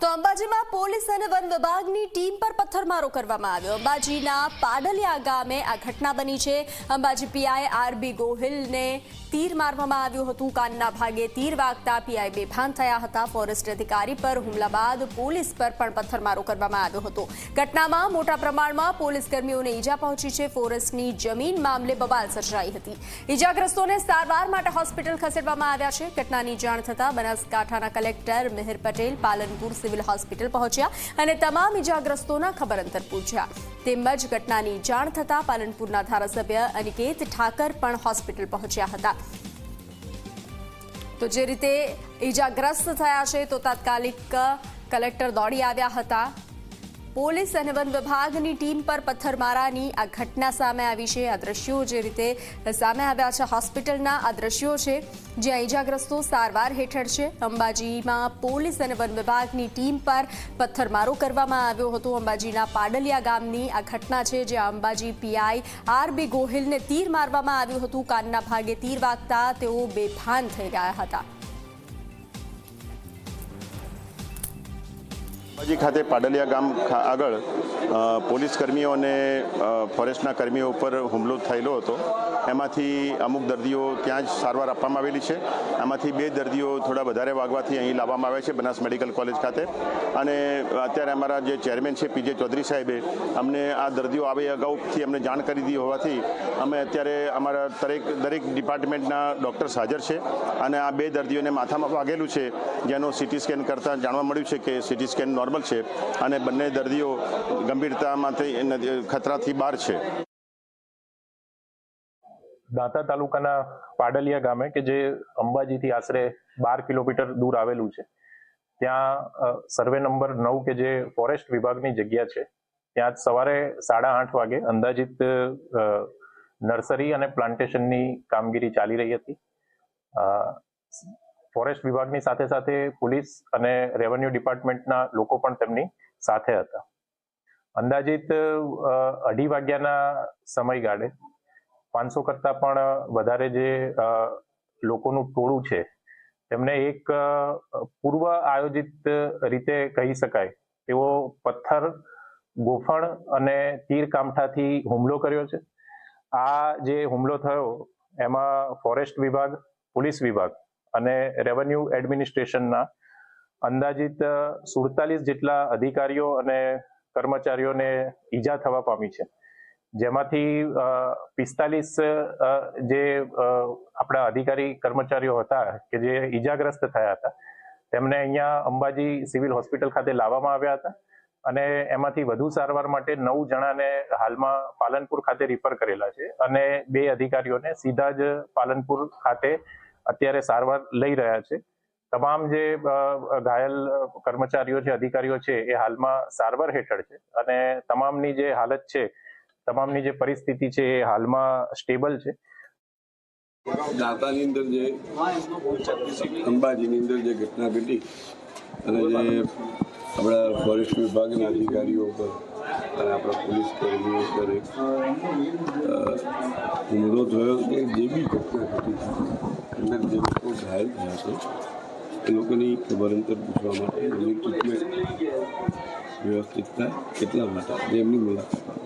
તો અંબાજીમાં પોલીસ અને વન વિભાગની ટીમ પર પથ્થરમારો કરવામાં આવ્યો। અંબાજીના પાડલિયા ગામે આ ઘટના બની છે। અંબાજી પીઆઈ આરબી ગોહિલને તીર મારવામાં આવ્યું હતું। કાનના ભાગે તીર વાગતા પીઆઈ બેભાન થયા હતા। ફોરેસ્ટ અધિકારી પર હુમલા બાદ પોલીસ પર પણ પથ્થરમારો કરવામાં આવ્યો હતો। ઘટનામાં મોટા પ્રમાણમાં પોલીસ કર્મીઓને ઈજા પહોંચી છે। ફોરેસ્ટની જમીન મામલે બબાલ સર્જાઈ હતી। ઈજાગ્રસ્તોને સારવાર માટે હોસ્પિટલ ખસેડવામાં આવ્યા છે। ઘટનાની જાણ થતાં બનાસકાંઠાના collector Mihir Patel Palanpur civil hospital પહોંચ્યા અને તમામ ઈજાગ્રસ્તોના ખબર અંતર પૂછ્યા। તેમજ ઘટનાની જાણ થતાં પાલનપુરના ધારાસભ્ય અનિકેત ઠાકર પણ હોસ્પિટલ પહોંચ્યા હતા। તો જે રીતે ઈજાગ્રસ્ત થયા છે તો તાત્કાલિક કલેક્ટર દોડી આવ્યા હતા। પોલીસ અને વન વિભાગની ટીમ પર પથ્થરમારાની આ ઘટના સામે આવી છે। આ દ્રશ્યો જે રીતે સામે આવ્યા છે હોસ્પિટલના આ દ્રશ્યો છે જ્યાં ઈજાગ્રસ્તો સારવાર હેઠળ છે। અંબાજીમાં પોલીસ અને વન વિભાગની ટીમ પર પથ્થરમારો કરવામાં આવ્યો હતો। અંબાજીના પાડલિયા ગામની આ ઘટના છે જ્યાં અંબાજી પીઆઈ આરબી ગોહિલને તીર મારવામાં આવ્યું હતું। કાનના ભાગે તીર વાગતા તેઓ બેભાન થઈ ગયા હતા। અંબાજી ખાતે પાડલિયા ગામ આગળ પોલીસ કર્મીઓ અને ફોરેસ્ટના કર્મીઓ ઉપર હુમલો થયેલો હતો। એમાંથી અમુક દર્દીઓ ત્યાં જ સારવાર આપવામાં આવેલી છે। આમાંથી 2 દર્દીઓ થોડા વધારે વાગવાથી અહીં લાવવામાં આવ્યા છે બનાસ મેડિકલ કોલેજ ખાતે। અને અત્યારે અમારા જે ચેરમેન છે પીજે ચૌધરી સાહેબે અમને આ દર્દીઓ આવે અગાઉથી અમને જાણ કરી દીધી હોવાથી અમે અત્યારે અમારા દરેક ડિપાર્ટમેન્ટના ડૉક્ટર્સ હાજર છે અને આ 2 દર્દીઓને માથામાં વાગેલું છે જેનો સીટી સ્કેન કરતાં જાણવા મળ્યું છે કે સીટી સ્કેન નોર્મલ છે અને બંને દર્દીઓ ગંભીરતામાંથી ખતરાથી બહાર છે। દાંતા તાલુકાના પાડલિયા ગામે કે જે અંબાજીથી આશરે 12 કિલોમીટર દૂર આવેલું છે ત્યાં સર્વે નંબર 9 કે જે ફોરેસ્ટ વિભાગની જગ્યા છે ત્યાં સવારે 8:30 વાગે અંદાજિત નર્સરી અને પ્લાન્ટેશનની કામગીરી ચાલી રહી હતી। ફોરેસ્ટ વિભાગની સાથે સાથે પોલીસ અને રેવન્યુ ડિપાર્ટમેન્ટના લોકો પણ તેમની સાથે હતા। અંદાજિત 2:30 વાગ્યાના સમયગાળે 500 કરતાં પણ વધારે જે લોકોનું ટોળું છે તેમને એક પૂર્વ આયોજિત રીતે કહી શકાય તેવો પથ્થર, ગોફણ અને તીર કામઠાથી હુમલો કર્યો છે। આ જે હુમલો થયો એમાં ફોરેસ્ટ વિભાગ, પોલીસ વિભાગ અને રેવન્યુ એડમિનિસ્ટ્રેશનના અંદાજિત 47 જેટલા અધિકારીઓ અને કર્મચારીઓને ઈજા થવા પામી છે। જેમાંથી 45 જે આપણા અધિકારી કર્મચારીઓ હતા કે જે ઈજાગ્રસ્ત થયા હતા તેમને અહીંયા અંબાજી સિવિલ હોસ્પિટલ ખાતે લાવવામાં આવ્યા હતા અને એમાંથી વધુ સારવાર માટે 9 જણાને હાલમાં પાલનપુર ખાતે રિફર કરેલા છે અને 2 અધિકારીઓને સીધા જ પાલનપુર ખાતે અત્યારે સારવાર લઈ રહ્યા છે। તમામ જે ઘાયલ કર્મચારીઓ છે, અધિકારીઓ છે એ હાલમાં સારવાર હેઠળ છે અને તમામની જે હાલત છે, તમામની જે પરિસ્થિતિ છે એ હાલમાં સ્ટેબલ છે। દાંતાની અંદર જે અંબાજીની અંદર જે ઘટના ઘટી અને જે આપણા ફોરેસ્ટ વિભાગના અધિકારીઓ પર અને આપણા પોલીસ કર્મીઓ પર હુમલો થયો કે જે બી ઘટના ઘટી અંદર જે લોકો ઘાયલ થયા છે એ લોકોની ખબર અંતર પૂછવા માટે એમની ટ્રીટમેન્ટ વ્યવસ્થિત થાય એટલા માટે એમની મુલાકાત